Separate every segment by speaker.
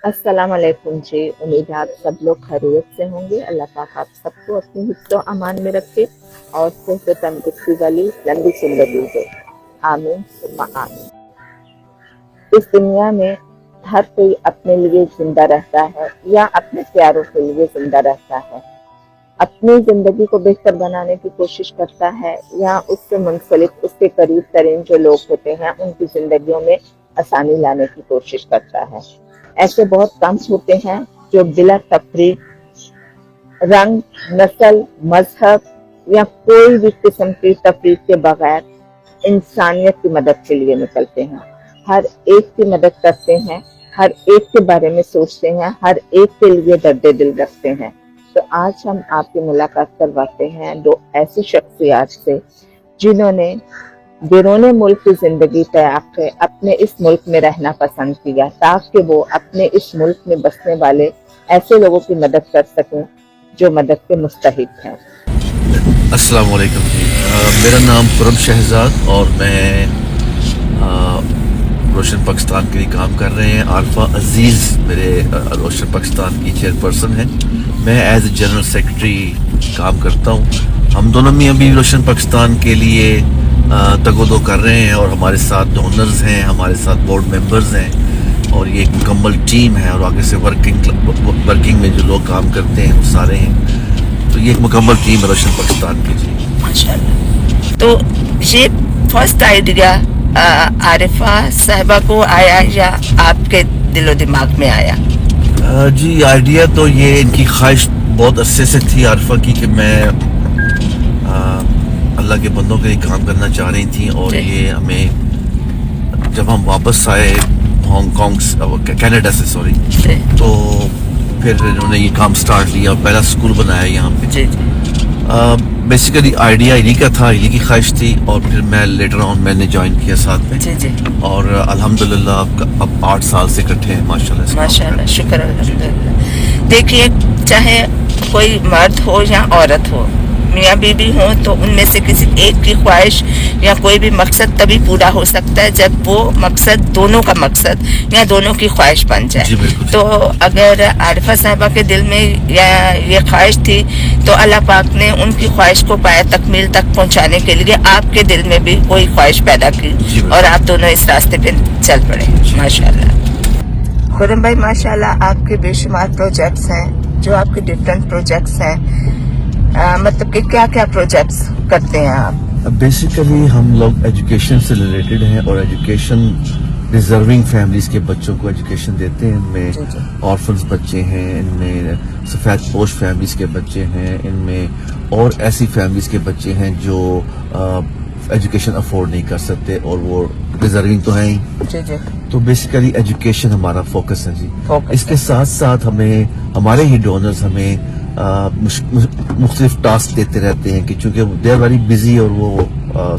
Speaker 1: अस्सलाम वालेकुम जी। उम्मीद है आप सब लोग खैरियत से होंगे। अल्लाह पाक आप सबको अपनी हिफ्ज़ व अमान में रखे और सेहत व तंदुरुस्ती वाली लंबी ज़िंदगी दे। आमीन सुम्मा आमीन। इस दुनिया में हर कोई अपने लिए जिंदा रहता है या अपने प्यारों के लिए जिंदा रहता है। अपनी जिंदगी को बेहतर बनाने की कोशिश करता है या उससे मुंसलिक उसके करीब तरीन जो लोग होते हैं उनकी जिंदगियों में आसानी लाने की कोशिश करता है। ऐसे बहुत कम होते हैं जो बिला तफरीक रंग, नस्ल, मजहब या कोई भी किस्म की तफरीक के बगैर इंसानियत की मदद के लिए निकलते हैं। हर एक की मदद करते हैं, हर एक के बारे में सोचते हैं, हर एक के लिए दर्द दिल रखते हैं। तो आज हम आपकी मुलाकात करवाते हैं दो ऐसी शख्सियत से जिन्होंने बैरून मुल्क की जिंदगी त्याग के अपने इस मुल्क में रहना पसंद किया ताकि वो अपने इस मुल्क में बसने वाले ऐसे लोगों की मदद कर सकें जो मदद के मुस्तहिक हैं।
Speaker 2: अस्सलाम वालेकुम जी। मेरा नाम खुरम शहजाद और मैं रोशन पाकिस्तान के लिए काम कर रहे हैं। आरफा अजीज़ मेरे रोशन पाकिस्तान की चेयरपर्सन हैं। मैं एज ए जनरल सेक्रेटरी काम करता हूँ। हम दोनों में अभी रोशन पाकिस्तान के लिए तगोदो कर रहे हैं और हमारे साथ डोनर्स हैं, हमारे साथ बोर्ड मेंबर्स हैं और ये एक मुकम्मल टीम है और आगे से वर्किंग में जो लोग काम करते हैं वो सारे हैं। तो ये एक मुकम्मल टीम है रोशन पाकिस्तान की जी।
Speaker 3: माशाल्लाह। तो ये फर्स्ट आइडिया आरिफा साहिबा को आया या आपके दिलो दिमाग में आया?
Speaker 2: जी आइडिया तो ये इनकी ख्वाहिश बहुत अरसे से थी आरिफा की कि मैं अल्लाह के बंदों के लिए काम करना चाह रही थी और ये हमें जब हम वापस आए हांगकांग कनाडा से सॉरी तो फिर इन्होंने ये काम स्टार्ट लिया, पहला स्कूल बनाया यहाँ पे। बेसिकली आइडिया इन्हीं का था, इन्हीं की ख्वाहिश थी और फिर मैं लेटर ऑन मैंने ज्वाइन किया साथ में और अल्हम्दुलिल्लाह अब 8 साल से इकट्ठे हैं माशाल्लाह।
Speaker 3: माशाल्लाह, शुक्र अल्हम्दुलिल्लाह। देखिए, चाहे कोई मर्द हो या औरत हो, मियाँ बीवी हो, तो उनमें से किसी एक की ख्वाहिश या कोई भी मकसद तभी पूरा हो सकता है जब वो मकसद दोनों का मकसद या दोनों की ख्वाहिश बन जाए। तो अगर आरिफा साहिबा के दिल में या ये ख्वाहिश थी तो अल्लाह पाक ने उनकी ख्वाहिश को पाया तकमील तक पहुंचाने के लिए आपके दिल में भी कोई ख्वाहिश पैदा की और आप दोनों इस रास्ते पे चल पड़े। माशाल्लाह। खुरम भाई, माशाल्लाह आपके बेशुमार प्रोजेक्ट्स हैं, जो आपके डिफरेंट प्रोजेक्ट्स हैं, मतलब कि क्या क्या प्रोजेक्ट्स करते हैं आप?
Speaker 2: बेसिकली हम लोग एजुकेशन से रिलेटेड हैं और एजुकेशन डिजर्विंग फैमिलीज के बच्चों को एजुकेशन देते हैं। इनमें ऑर्फन्स बच्चे हैं, इनमें सफ़ेद पोश फैमिलीज के बच्चे हैं, इनमें और ऐसी फैमिलीज के बच्चे हैं जो एजुकेशन अफोर्ड नहीं कर सकते और वो डिजर्विंग तो हैं ही। तो बेसिकली एजुकेशन हमारा फोकस है जी। इसके साथ साथ हमें हमारे ही डोनर्स हमें मुख्तलिफ टास्क देते रहते हैं कि चूंकि दे आर वेरी बिजी और वो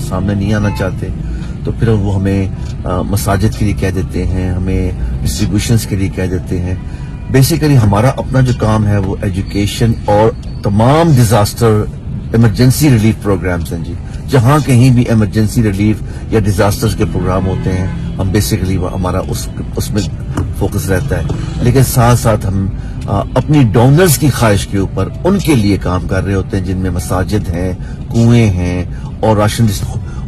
Speaker 2: सामने नहीं आना चाहते तो फिर वो हमें मसाजिद के लिए कह देते हैं, हमें डिस्ट्रीब्यूशंस के लिए कह देते हैं। बेसिकली हमारा अपना जो काम है वो एजुकेशन और तमाम डिजास्टर इमरजेंसी रिलीफ प्रोग्राम्स हैं जी। जहाँ कहीं भी इमरजेंसी रिलीफ या डिजास्टर्स के प्रोग्राम होते हैं हम बेसिकली हमारा उसमें फोकस रहता है। लेकिन साथ साथ हम अपनी डोनर्स की ख्वाहिश के ऊपर उनके लिए काम कर रहे होते हैं जिनमें मसाजिद हैं, कुएं हैं और राशन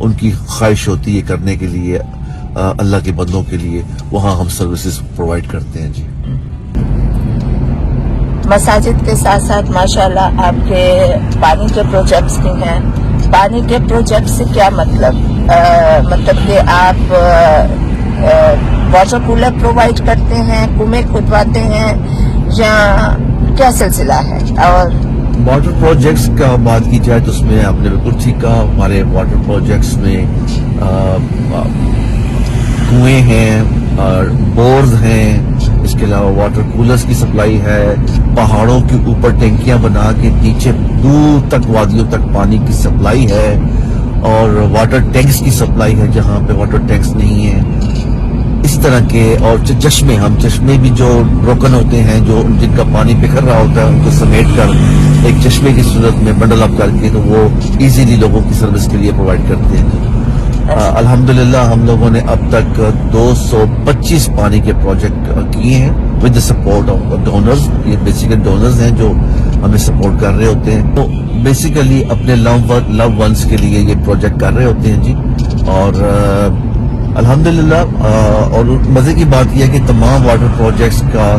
Speaker 2: उनकी ख्वाहिश होती है करने के लिए अल्लाह के बंदों के लिए, वहाँ हम सर्विसेज प्रोवाइड करते हैं जी।
Speaker 3: मसाजिद के साथ साथ माशाल्लाह आपके पानी के प्रोजेक्ट्स भी हैं। पानी के प्रोजेक्ट से क्या मतलब? मतलब कि आप वाटर कूलर प्रोवाइड करते हैं, कुएं खुदवाते हैं या क्या सिलसिला है? और
Speaker 2: वाटर प्रोजेक्ट्स का बात की जाए तो उसमें आपने बिल्कुल ठीक कहा। हमारे वाटर प्रोजेक्ट्स में कुएं हैं और बोर्स हैं, इसके अलावा वाटर कूलर्स की सप्लाई है, पहाड़ों के ऊपर टैंकियां बना के नीचे दूर तक वादियों तक पानी की सप्लाई है और वाटर टैंक्स की सप्लाई है जहाँ पे वाटर टैंक्स नहीं है। इस तरह के और चश्मे भी जो ब्रोकन होते हैं, जो जिनका पानी बिखर रहा होता है, उनको समेट कर एक चश्मे की सूरत में बंडल अप करके तो वो इजीली लोगों की सर्विस के लिए प्रोवाइड करते हैं। अल्हम्दुलिल्लाह हम लोगों ने अब तक 225 पानी के प्रोजेक्ट किए हैं ود سپورٹ آف ڈونرز. یہ بیسیکلی ڈونرز ہیں جو ہمیں سپورٹ کر رہے ہوتے ہیں. تو بیسیکلی اپنے لو ونس کے لیے یہ پروجیکٹ کر رہے ہوتے ہیں جی. اور الحمدللہ اور مزے کی بات یہ ہے کہ تمام واٹر پروجیکٹس کا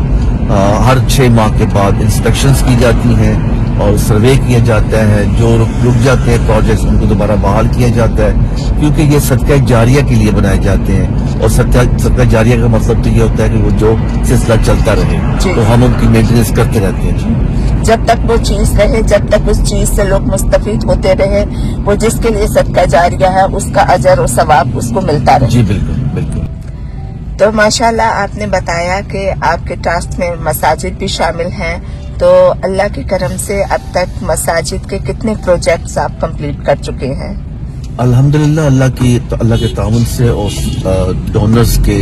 Speaker 2: ہر 6 ماہ کے بعد انسپیکشنز کی جاتی ہیں اور سروے کیا جاتا ہے. جو رک جاتے ہیں پروجیکٹس ان کو دوبارہ بحال کیا جاتا ہے, کیونکہ یہ صدقہ جاریہ کے لیے بنائے جاتے ہیں. اور صدقہ جاریہ کا مطلب تو یہ ہوتا ہے کہ وہ جو سلسلہ چلتا رہے, تو ہم ان کی مینٹیننس کرتے رہتے ہیں.
Speaker 3: جب تک وہ چیز رہے, جب تک اس چیز سے لوگ مستفید ہوتے رہے, وہ جس کے لیے صدقہ جاریہ ہے اس کا اجر و ثواب اس کو ملتا رہے.
Speaker 2: جی بالکل بالکل.
Speaker 3: تو ماشاءاللہ آپ نے بتایا کہ آپ کے ٹرسٹ میں مساجد بھی شامل ہیں. تو اللہ کے کرم سے اب تک مساجد کے کتنے پروجیکٹس آپ کمپلیٹ کر چکے ہیں؟
Speaker 2: الحمدللہ اللہ کے تعاون سے اور ڈونرز کی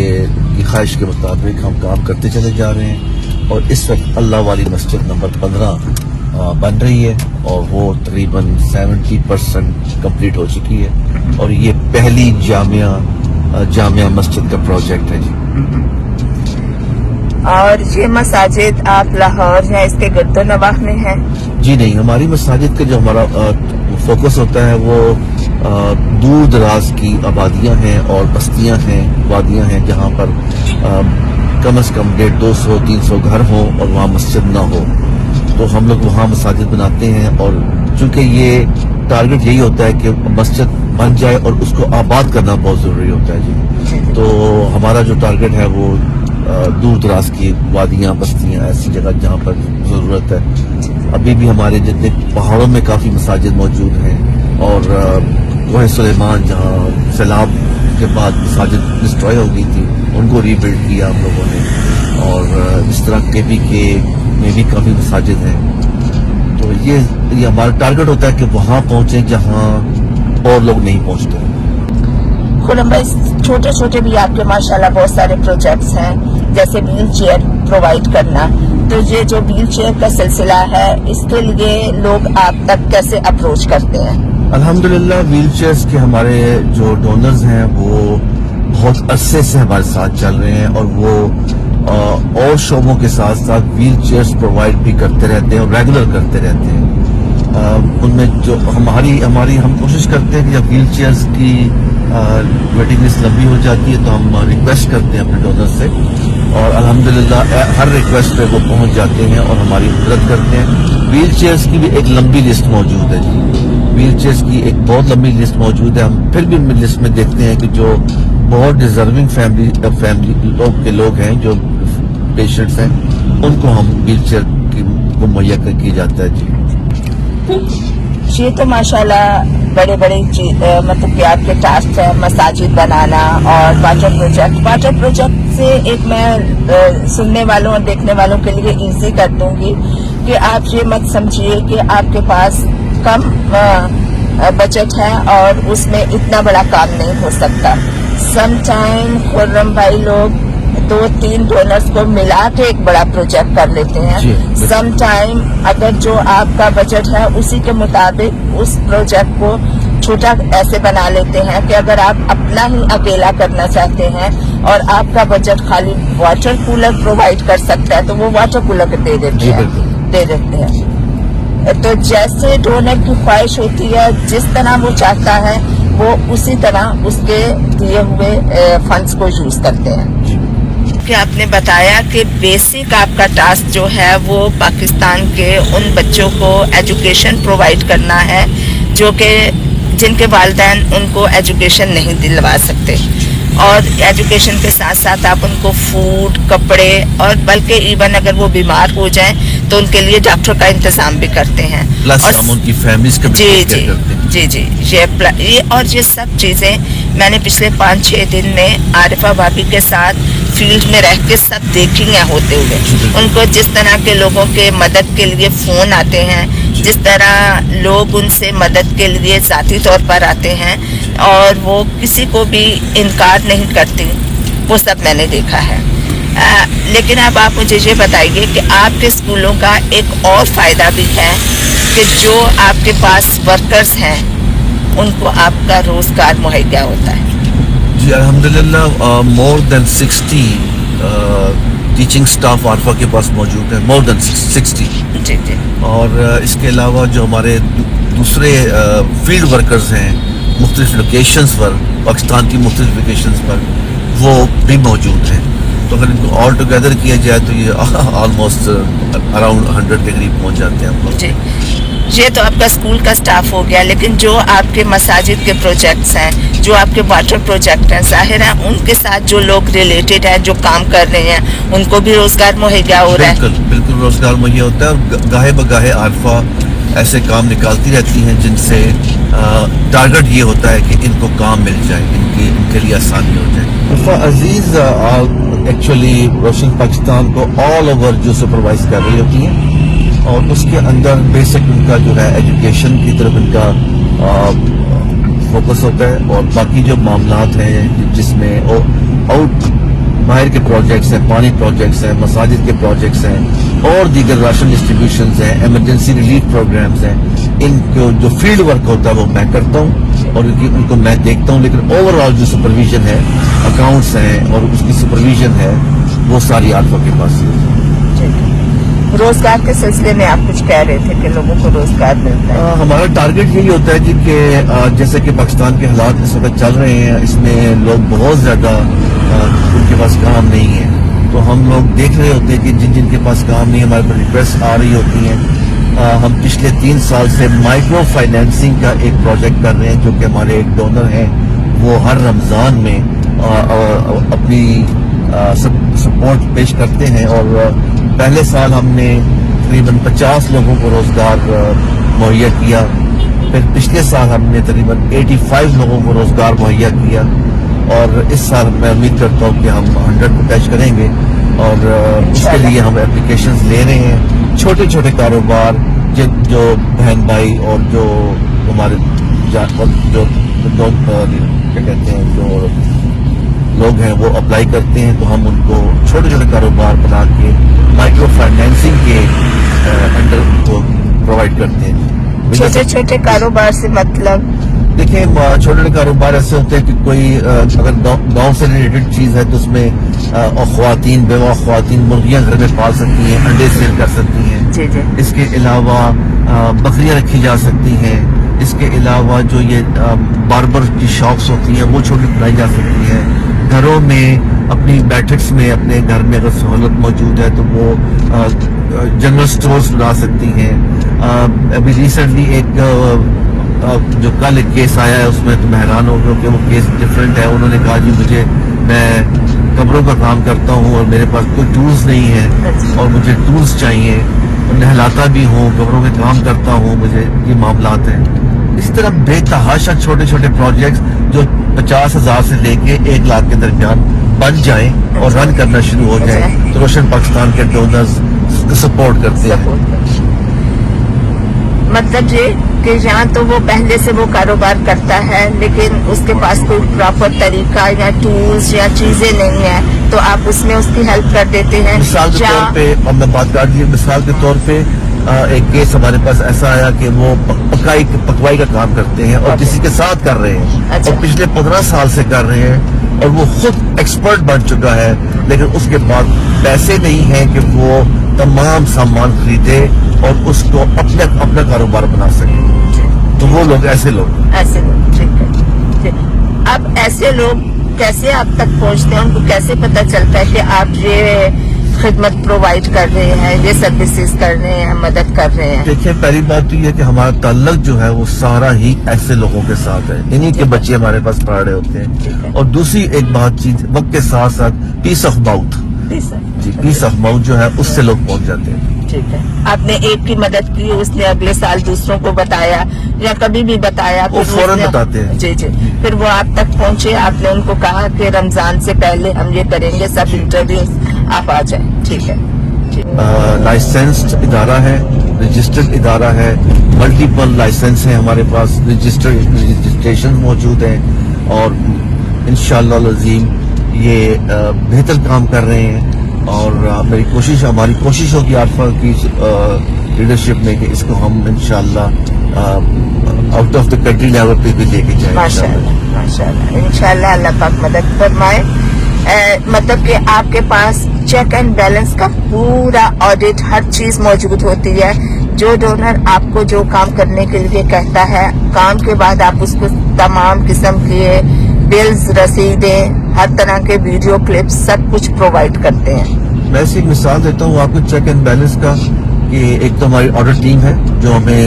Speaker 2: خواہش کے مطابق ہم کام کرتے چلے جا رہے ہیں. اور اس وقت اللہ والی مسجد نمبر 15 بن رہی ہے اور وہ تقریباً 70% کمپلیٹ ہو چکی ہے. اور یہ پہلی جامعہ مسجد کا پروجیکٹ ہے جی.
Speaker 3: اور یہ مساجد آپ لاہور یا اس کے گرد و نواح میں ہیں؟
Speaker 2: جی نہیں, ہماری مساجد کا جو ہمارا فوکس ہوتا ہے وہ دور دراز کی آبادیاں ہیں اور بستیاں ہیں, وادیاں ہیں جہاں پر کم از کم 150-200-300 گھر ہوں اور وہاں مسجد نہ ہو. تو ہم لوگ وہاں مساجد بناتے ہیں. اور چونکہ یہ ٹارگٹ یہی ہوتا ہے کہ مسجد بن جائے اور اس کو آباد کرنا بہت ضروری ہوتا ہے جی. تو ہمارا جو ٹارگٹ ہے وہ دور دراز کی وادیاں, بستیاں, ایسی جگہ جہاں پر ضرورت ہے. ابھی بھی ہمارے جتنے پہاڑوں میں کافی مساجد موجود ہیں. اور کوہ سلیمان جہاں سیلاب کے بعد مساجد ڈسٹروائے ہو گئی تھی, ان کو ری بلڈ کیا ہم لوگوں نے. اور اس طرح کے میں بھی کافی مساجد ہیں. تو یہ ہمارا ٹارگٹ ہوتا ہے کہ وہاں پہنچیں جہاں اور لوگ نہیں پہنچتے.
Speaker 3: خرم بھائی, چھوٹے چھوٹے بھی آپ کے ماشاءاللہ بہت سارے پروجیکٹس ہیں, جیسے ویل چیئر پرووائڈ کرنا. تو یہ جو ویل چیئر کا سلسلہ ہے اس کے لیے لوگ آپ تک کیسے اپروچ کرتے ہیں؟
Speaker 2: الحمدللہ ویل چیئرز کے ہمارے جو ڈونرز ہیں وہ بہت عرصے سے ہمارے ساتھ چل رہے ہیں. اور وہ اور شعبوں کے ساتھ ساتھ ویل چیئرز پرووائڈ بھی کرتے رہتے ہیں اور ریگولر کرتے رہتے ہیں. ان میں جو ہم کوشش کرتے ہیں کہ جب ویل چیئرز کی ویٹنگ لسٹ لمبی ہو جاتی ہے تو ہم ریکویسٹ کرتے ہیں اپنے ڈونر سے, اور الحمدللہ ہر ریکویسٹ پہ وہ پہنچ جاتے ہیں اور ہماری مدد کرتے ہیں. ویل چیئرز کی بھی ایک لمبی لسٹ موجود ہے جی. ویل چیئرز کی ایک بہت لمبی لسٹ موجود ہے. ہم پھر بھی لسٹ میں دیکھتے ہیں کہ جو بہت ڈیزرونگ فیملی لوگ ہیں, جو پیشنٹس ہیں, ان کو ہم ویل چیئر کو مہیا کی جاتا ہے جی.
Speaker 3: یہ تو ماشاءاللہ بڑے بڑے مطلب کہ آپ کے ٹاسک ہیں, مساجد بنانا اور واٹر پروجیکٹ سے ایک میں سننے والوں اور دیکھنے والوں کے لیے ایزی کر دوں گی کہ آپ یہ مت سمجھیے کہ آپ کے پاس کم بجٹ ہے اور اس میں اتنا بڑا کام نہیں ہو سکتا. سم ٹائم خرم بھائی لوگ 2-3 ڈونرز کو ملا کے ایک بڑا پروجیکٹ کر لیتے ہیں. سم ٹائم اگر جو آپ کا بجٹ ہے اسی کے مطابق اس پروجیکٹ کو چھوٹا ایسے بنا لیتے ہیں کہ اگر آپ اپنا ہی اکیلا کرنا چاہتے ہیں اور آپ کا بجٹ خالی واٹر کولر پرووائڈ کر سکتا ہے تو وہ واٹر کولر دے دیتے ہیں. تو جیسے ڈونر کی خواہش ہوتی ہے, جس طرح وہ چاہتا ہے وہ اسی طرح اس کے دیے ہوئے فنڈز کو یوز کرتے ہیں. کہ آپ نے بتایا کہ بیسک آپ کا ٹاسک جو ہے وہ پاکستان کے ان بچوں کو ایجوکیشن پرووائڈ کرنا ہے جو کہ جن کے والدین ان کو ایجوکیشن نہیں دلوا سکتے. اور ایجوکیشن کے ساتھ ساتھ آپ ان کو فوڈ, کپڑے اور بلکہ ایون اگر وہ بیمار ہو جائیں تو ان کے لیے ڈاکٹر کا انتظام بھی کرتے ہیں.
Speaker 2: اور ہم ان کی فیملیز کا بھی کرتے ہیں.
Speaker 3: جی یہ سب چیزیں میں نے پچھلے 5-6 دن میں عارفہ بھابھی کے ساتھ فیلڈ میں رہ کے سب دیکھی ہیں ہوتے ہوئے. ان کو جس طرح کے لوگوں کے مدد کے لیے فون آتے ہیں, جس طرح لوگ ان سے مدد کے لیے ذاتی طور پر آتے ہیں اور وہ کسی کو بھی انکار نہیں کرتی, وہ سب میں نے دیکھا ہے. لیکن اب آپ مجھے یہ بتائیے کہ آپ کے اسکولوں کا ایک اور فائدہ بھی ہے کہ جو آپ کے پاس ورکرز ہیں ان کو آپ کا روزگار مہیا ہوتا ہے.
Speaker 2: جی الحمدللہ مور دین 60 टीचिंग स्टाफ आरफा के पास मौजूद है, मोर देन 60।
Speaker 3: जी जी
Speaker 2: और इसके अलावा जो हमारे दूसरे फील्ड वर्कर्स हैं मुख्तलिफ लोकेशंस पर, पाकिस्तान की मुख्तलिफ लोकेशंस पर, वो भी मौजूद हैं। तो अगर इनको ऑल टुगेदर किया जाए तो ये ऑलमोस्ट अराउंड 100 के करीब पहुँच जाते हैं हम लोग।
Speaker 3: जी। ये तो आपका स्कूल का स्टाफ हो गया, लेकिन जो आपके मसाजिद के प्रोजेक्ट्स हैं, जो आपके वाटर प्रोजेक्ट हैं, जाहिर है उनके साथ जो लोग रिलेटेड हैं, जो काम कर रहे हैं, उनको भी रोजगार मुहैया हो रहा है।
Speaker 2: बिल्कुल बिल्कुल रोजगार मुहैया होता है। और गाहे बगाहे आरफा ऐसे काम निकालती रहती हैं जिनसे टारगेट ये होता है कि इनको काम मिल जाए, इनके लिए आसानी हो जाए। आरफा अजीज एक्चुअली रोशन पाकिस्तान को ऑल ओवर जो सुपरवाइज कर रही होती हैं, और उसके अंदर बेसिक उनका जो है एजुकेशन की तरफ इनका फोकस होता है, और बाकी जो मामलात हैं जिसमें आउट बाहर के प्रोजेक्ट्स हैं, पानी प्रोजेक्ट्स हैं, मसाजिद के प्रोजेक्ट्स हैं, और दीगर राशन डिस्ट्रीब्यूशंस हैं, एमरजेंसी रिलीफ प्रोग्राम्स हैं, इनको जो फील्ड वर्क होता है वो मैं करता हूँ और उनको मैं देखता हूँ। लेकिन ओवरऑल जो सुपरविजन है, अकाउंट्स हैं और उसकी सुपरविजन है, वो सारी आरफा के पास है।
Speaker 3: रोजगार के सिलसिले में आप कुछ कह रहे थे कि लोगों को रोजगार मिलता है।
Speaker 2: हमारा टारगेट यही होता है जी कि जैसे कि पाकिस्तान के हालात इस वक्त चल रहे हैं, इसमें लोग बहुत ज्यादा उनके पास काम नहीं है, तो हम लोग देख रहे होते हैं कि जिन जिनके पास काम नहीं है, हमारे पर रिक्वेस्ट आ रही होती हैं। हम पिछले 3 साल से माइक्रो फाइनेंसिंग का एक प्रोजेक्ट कर रहे हैं, जो कि हमारे एक डोनर हैं, वो हर रमजान में अपनी सपोर्ट पेश करते हैं। और पहले साल हमने तकरीबन 50 लोगों को रोजगार मुहैया किया, फिर पिछले साल हमने तकरीबन 85 लोगों को रोजगार मुहैया किया, और इस साल मैं उम्मीद करता हूँ कि हम 100 को टच करेंगे। और इसके लिए हम एप्लीकेशंस ले रहे हैं। छोटे छोटे कारोबार जो बहन भाई और जो हमारे जो क्या कहते हैं, जो लोग हैं वो अप्लाई करते हैं, तो हम उनको छोटे छोटे कारोबार बना के माइक्रो फाइनेंसिंग के अंडर उनको प्रोवाइड करते हैं।
Speaker 3: छोटे छोटे कारोबार से मतलब
Speaker 2: देखिए, छोटे छोटे कारोबार ऐसे होते हैं कि कोई अगर गांव से रिलेटेड चीज है तो उसमें ख्वातीन, बेवा ख्वातीन मुर्गियां घर में पाल सकती हैं, अंडे सेल कर सकती हैं।
Speaker 3: जी जी।
Speaker 2: इसके अलावा बकरियां रखी जा सकती हैं। इसके अलावा जो ये बार्बर की शॉप्स होती हैं वो छोटी बनाई जा सकती हैं। घरों में अपनी बैठक्स में अपने घर में अगर सहूलत मौजूद है तो वो जनरल स्टोर्स बना सकती हैं। अभी रिसेंटली एक जो कल एक केस आया है उसमें तो मैं हैरान हो गया कि वो केस डिफरेंट है। उन्होंने कहा जी मैं कब्रों का काम करता हूँ और मेरे पास कोई टूल्स नहीं है और मुझे टूल्स चाहिए, नहलाता भी हूँ, कब्रों में काम करता हूँ, मुझे ये मामलात हैं। इस तरह बेतहाशा छोटे छोटे प्रोजेक्ट्स जो 50,000 से लेके 1 लाख के दरमियान बन जाएं और रन करना शुरू हो जाए, तो रोशन पाकिस्तान के डोनर्स सपोर्ट करते हैं।
Speaker 3: मतलब ये कि यहाँ तो वो पहले से वो कारोबार करता है, लेकिन उसके पास कोई प्रॉपर तरीका या टूल्स या चीजें नहीं है, तो आप उसमें उसकी हेल्प कर देते हैं।
Speaker 2: मिसाल के तौर पे, अब मैं बात कर दी, मिसाल के तौर पे एक केस हमारे पास ऐसा आया कि वो पकवाई का काम करते हैं और किसी के साथ कर रहे हैं।
Speaker 3: अच्छा।
Speaker 2: और पिछले 15 साल से कर रहे हैं और वो खुद एक्सपर्ट बन चुका है, लेकिन उसके बाद पैसे नहीं है कि वो तमाम सामान खरीदे और उसको अपना कारोबार बना सके। तो वो लोग ऐसे लोग
Speaker 3: ठीक है। अब ऐसे लोग कैसे आप तक पहुँचते हैं, उनको कैसे पता चलता है कि आप ये खिदमत प्रोवाइड कर रहे हैं, ये सर्विसेज कर रहे हैं, मदद कर रहे हैं?
Speaker 2: देखिए, पहली बात तो ये है कि हमारा ताल्लुक जो है वो सारा ही ऐसे लोगों के साथ है, इन्हीं के बच्चे हमारे पास पढ़ रहे होते हैं। और दूसरी एक बात चीज वक्त के साथ साथ पीस ऑफ माउथ, जी पीस ऑफ माउथ जो है उससे लोग पहुंच जाते हैं।
Speaker 3: ठीक है। आपने एक की मदद की, उसने अगले साल दूसरों को बताया या कभी भी बताया,
Speaker 2: वो फौरन बताते हैं।
Speaker 3: जी जी। फिर वो आप तक पहुंचे, आपने उनको कहा कि रमजान से पहले हम ये करेंगे, सब इंटरव्यूज आप आ जाए। ठीक है।
Speaker 2: लाइसेंस्ड इदारा है, रजिस्टर्ड इदारा है, मल्टीपल लाइसेंस है हमारे पास, रजिस्ट्रेशन मौजूद है और इंशाअल्लाह अज़ीम ये बेहतर काम कर रहे हैं। और हमारी कोशिश होगी आरफा की लीडरशिप में कि इसको हम इंशाअल्लाह out of the country level पे भी लेके जाए।
Speaker 3: माशाअल्लाह माशाअल्लाह, इंशाअल्लाह अल्लाह पाक मदद फरमाए। मतलब कि आपके पास चेक एंड बैलेंस का पूरा ऑडिट, हर चीज मौजूद होती है। जो डोनर आपको जो काम करने के लिए कहता है, काम के बाद आप उसको तमाम किस्म के बिल्स, रसीदें, हर तरह के वीडियो क्लिप्स सब कुछ प्रोवाइड करते हैं।
Speaker 2: मैं ऐसी एक मिसाल देता हूँ आपको चेक एंड बैलेंस का, कि एक तो हमारी ऑडिट टीम है जो हमें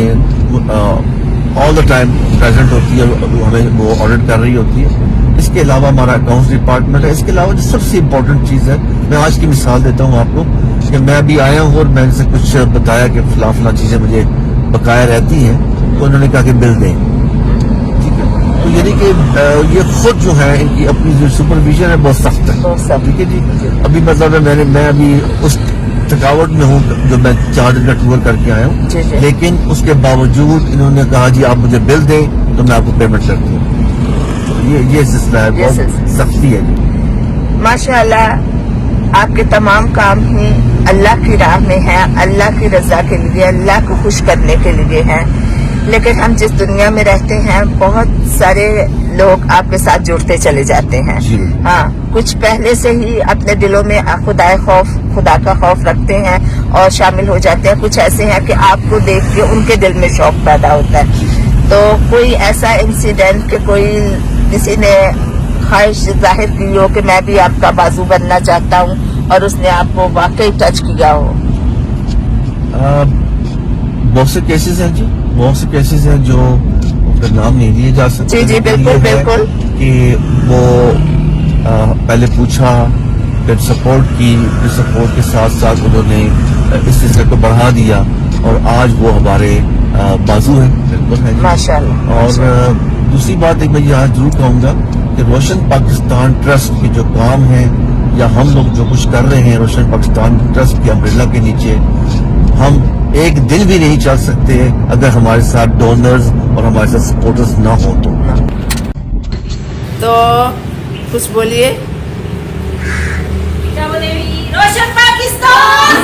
Speaker 2: ऑल द टाइम प्रेजेंट होती है, हमें वो ऑडिट कर रही होती है। इसके अलावा हमारा अकाउंट्स डिपार्टमेंट है। इसके अलावा जो सबसे इम्पोर्टेंट चीज़ है, मैं आज की मिसाल देता हूँ आपको, कि मैं अभी आया हूँ और मैंने से कुछ बताया कि फला चीज़ें मुझे बकाया रहती हैं, तो उन्होंने कहा कि बिल दें। ठीक है, तो यानी कि ये खुद जो है इनकी अपनी जो सुपरविजन है बहुत सख्त है। ठीक है जी। अभी मतलब मैं अभी उस थकावट में हूँ जो मैं 4 दिन का टूर करके आया हूँ, लेकिन उसके बावजूद इन्होंने कहा जी आप मुझे बिल दें तो मैं आपको पेमेंट करती हूँ। ये सिलसिला है, बहुत सख्ती है जी।
Speaker 3: माशाअल्लाह आपके तमाम काम ही अल्लाह की राह में है, अल्लाह की रजा के लिए, अल्लाह को खुश करने के लिए है। लेकिन हम जिस दुनिया में रहते हैं, बहुत सारे लोग आपके साथ जुड़ते चले जाते हैं। हाँ, कुछ पहले से ही अपने दिलों में खुदा का खौफ रखते हैं और शामिल हो जाते हैं। कुछ ऐसे हैं कि आपको देख के उनके दिल में शौक पैदा होता है। तो कोई ऐसा इंसिडेंट कि कोई किसी ने ख्वाहिश जाहिर की हो कि मैं भी आपका बाजू बनना चाहता हूँ और उसने आपको वाकई टच किया हो?
Speaker 2: बहुत से केसेस हैं जी, बहुत से केसेस हैं जो उनका नाम नहीं लिए जा सकते।
Speaker 3: जी बिल्कुल बिल्कुल।
Speaker 2: कि वो पहले पूछा, फिर सपोर्ट की, फिर सपोर्ट के साथ साथ उन्होंने इस सिलसिले को बढ़ा दिया और आज वो हमारे बाजू हैं। बिल्कुल है
Speaker 3: माशाअल्लाह।
Speaker 2: और दूसरी बात एक मैं यहाँ जरूर कहूँगा कि रोशन पाकिस्तान ट्रस्ट के जो काम है या हम लोग जो कुछ कर रहे हैं रोशन पाकिस्तान ट्रस्ट की अम्ब्रेला के नीचे, हम एक दिन भी नहीं चल सकते अगर हमारे साथ डोनर्स और हमारे साथ सपोर्टर्स ना हो
Speaker 3: तो कुछ बोलिए।
Speaker 4: क्या बोले? रोशन पाकिस्तान